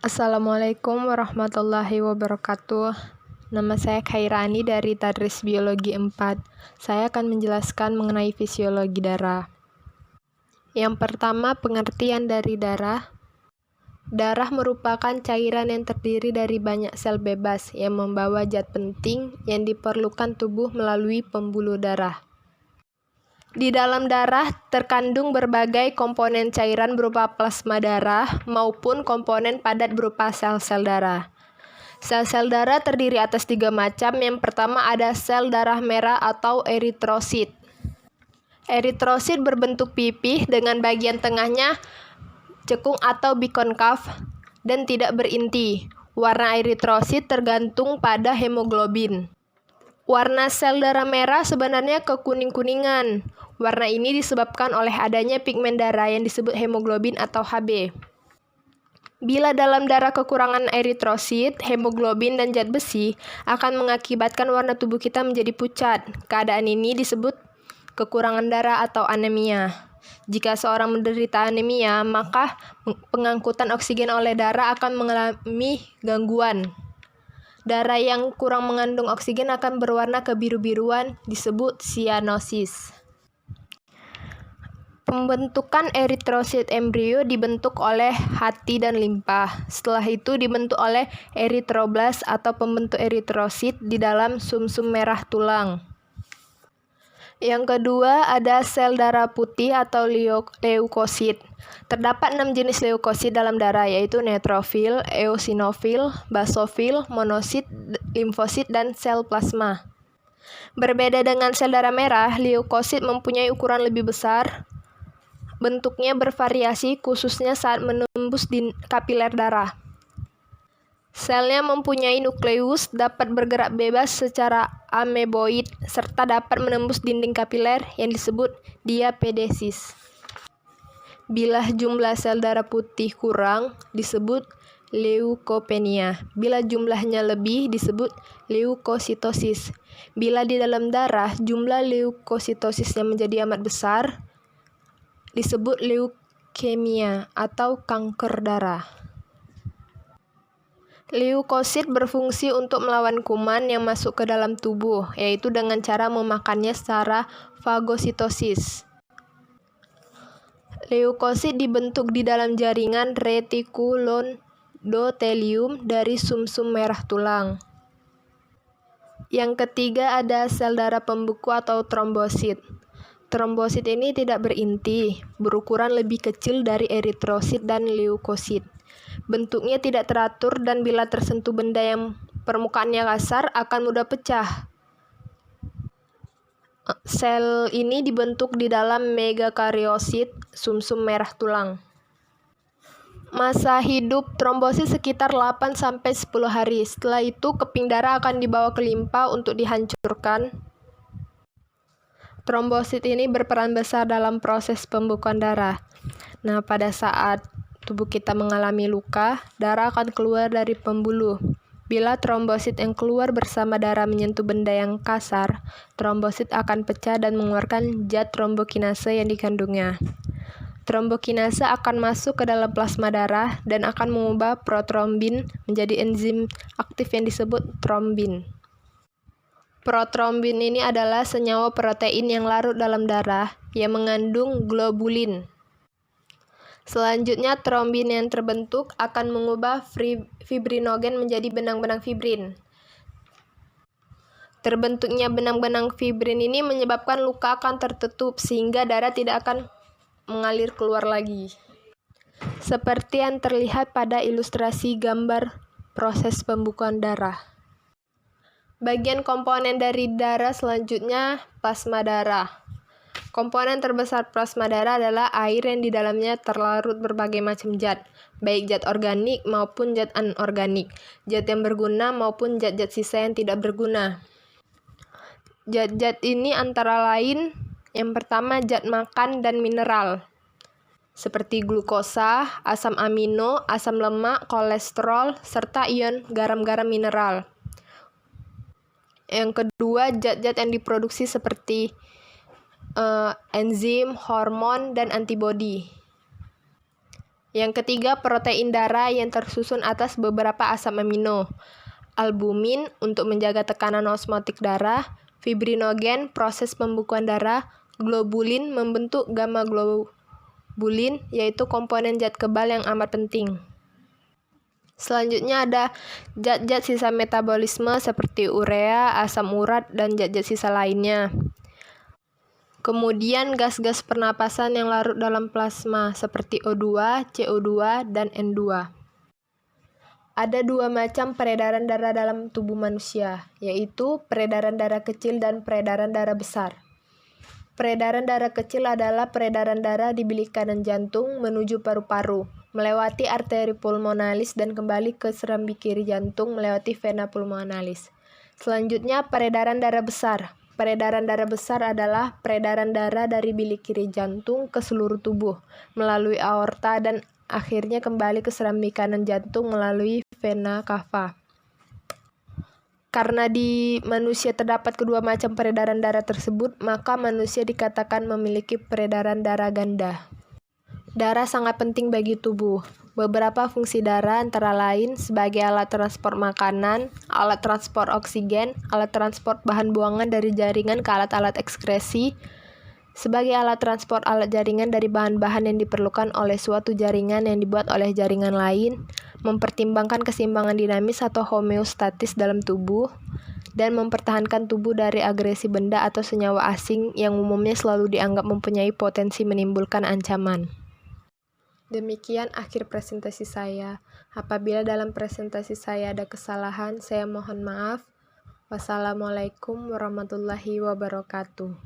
Assalamualaikum warahmatullahi wabarakatuh. Nama saya Khairani dari Tadris Biologi 4. Saya akan menjelaskan mengenai fisiologi darah. Yang pertama, pengertian dari darah. Darah merupakan cairan yang terdiri dari banyak sel bebas yang membawa zat penting yang diperlukan tubuh melalui pembuluh darah. Di dalam darah terkandung berbagai komponen cairan berupa plasma darah maupun komponen padat berupa sel-sel darah. Sel-sel darah terdiri atas 3 macam. Yang pertama ada sel darah merah atau eritrosit. Eritrosit berbentuk pipih dengan bagian tengahnya cekung atau bikonkav dan tidak berinti. Warna eritrosit tergantung pada hemoglobin. Warna sel darah merah sebenarnya kekuning-kuningan. Warna ini disebabkan oleh adanya pigmen darah yang disebut hemoglobin atau Hb. Bila dalam darah kekurangan eritrosit, hemoglobin, dan zat besi, akan mengakibatkan warna tubuh kita menjadi pucat. Keadaan ini disebut kekurangan darah atau anemia. Jika seorang menderita anemia, maka pengangkutan oksigen oleh darah akan mengalami gangguan. Darah yang kurang mengandung oksigen akan berwarna kebiru-biruan, disebut sianosis. Pembentukan eritrosit embrio dibentuk oleh hati dan limpa. Setelah itu dibentuk oleh eritroblas atau pembentuk eritrosit di dalam sumsum merah tulang. Yang kedua ada sel darah putih atau leukosit. Terdapat 6 jenis leukosit dalam darah, yaitu neutrofil, eosinofil, basofil, monosit, limfosit, dan sel plasma. Berbeda dengan sel darah merah, leukosit mempunyai ukuran lebih besar. Bentuknya bervariasi khususnya saat menembus di kapiler darah. Selnya mempunyai nukleus, dapat bergerak bebas secara ameboid, serta dapat menembus dinding kapiler yang disebut diapedesis. Bila jumlah sel darah putih kurang, disebut leukopenia. Bila jumlahnya lebih, disebut leukositosis. Bila di dalam darah jumlah leukositosisnya menjadi amat besar, disebut leukemia atau kanker darah. Leukosit berfungsi untuk melawan kuman yang masuk ke dalam tubuh, yaitu dengan cara memakannya secara fagositosis. Leukosit dibentuk di dalam jaringan retikulondotelium dari sumsum merah tulang. Yang ketiga ada sel darah pembeku atau trombosit. Trombosit ini tidak berinti, berukuran lebih kecil dari eritrosit dan leukosit. Bentuknya tidak teratur dan bila tersentuh benda yang permukaannya kasar akan mudah pecah. Sel ini dibentuk di dalam megakariosit, sumsum merah tulang. Masa hidup trombosit sekitar 8-10 hari. Setelah itu keping darah akan dibawa ke limpa untuk dihancurkan. Trombosit ini berperan besar dalam proses pembekuan darah. Nah, pada saat tubuh kita mengalami luka, darah akan keluar dari pembuluh. Bila trombosit yang keluar bersama darah menyentuh benda yang kasar, trombosit akan pecah dan mengeluarkan zat trombokinase yang dikandungnya. Trombokinase akan masuk ke dalam plasma darah dan akan mengubah protrombin menjadi enzim aktif yang disebut trombin. Protrombin ini adalah senyawa protein yang larut dalam darah yang mengandung globulin. Selanjutnya, trombin yang terbentuk akan mengubah fibrinogen menjadi benang-benang fibrin. Terbentuknya benang-benang fibrin ini menyebabkan luka akan tertutup sehingga darah tidak akan mengalir keluar lagi. Seperti yang terlihat pada ilustrasi gambar proses pembekuan darah. Bagian komponen dari darah selanjutnya plasma darah. Komponen terbesar plasma darah adalah air yang di dalamnya terlarut berbagai macam zat, baik zat organik maupun zat anorganik, zat yang berguna maupun zat-zat sisa yang tidak berguna. Zat-zat ini antara lain yang pertama zat makan dan mineral, seperti glukosa, asam amino, asam lemak, kolesterol, serta ion garam-garam mineral. Yang kedua, zat-zat yang diproduksi seperti enzim, hormon, dan antibodi. Yang ketiga, protein darah yang tersusun atas beberapa asam amino. Albumin untuk menjaga tekanan osmotik darah, fibrinogen proses pembekuan darah, globulin membentuk gamma globulin yaitu komponen zat kebal yang amat penting. Selanjutnya ada zat-zat sisa metabolisme seperti urea, asam urat, dan zat-zat sisa lainnya. Kemudian gas-gas pernapasan yang larut dalam plasma seperti O2, CO2, dan N2. Ada dua macam peredaran darah dalam tubuh manusia, yaitu peredaran darah kecil dan peredaran darah besar. Peredaran darah kecil adalah peredaran darah di bilik kanan jantung menuju paru-paru, melewati arteri pulmonalis dan kembali ke serambi kiri jantung melewati vena pulmonalis. Selanjutnya, peredaran darah besar. Peredaran darah besar adalah peredaran darah dari bilik kiri jantung ke seluruh tubuh, melalui aorta dan akhirnya kembali ke serambi kanan jantung melalui vena cava. Karena di manusia terdapat kedua macam peredaran darah tersebut, maka manusia dikatakan memiliki peredaran darah ganda. Darah sangat penting bagi tubuh. Beberapa fungsi darah antara lain sebagai alat transport makanan, alat transport oksigen, alat transport bahan buangan dari jaringan ke alat-alat ekskresi, sebagai alat transport alat jaringan dari bahan-bahan yang diperlukan oleh suatu jaringan yang dibuat oleh jaringan lain, mempertimbangkan keseimbangan dinamis atau homeostatis dalam tubuh, dan mempertahankan tubuh dari agresi benda atau senyawa asing yang umumnya selalu dianggap mempunyai potensi menimbulkan ancaman. Demikian akhir presentasi saya. Apabila dalam presentasi saya ada kesalahan, saya mohon maaf. Wassalamualaikum warahmatullahi wabarakatuh.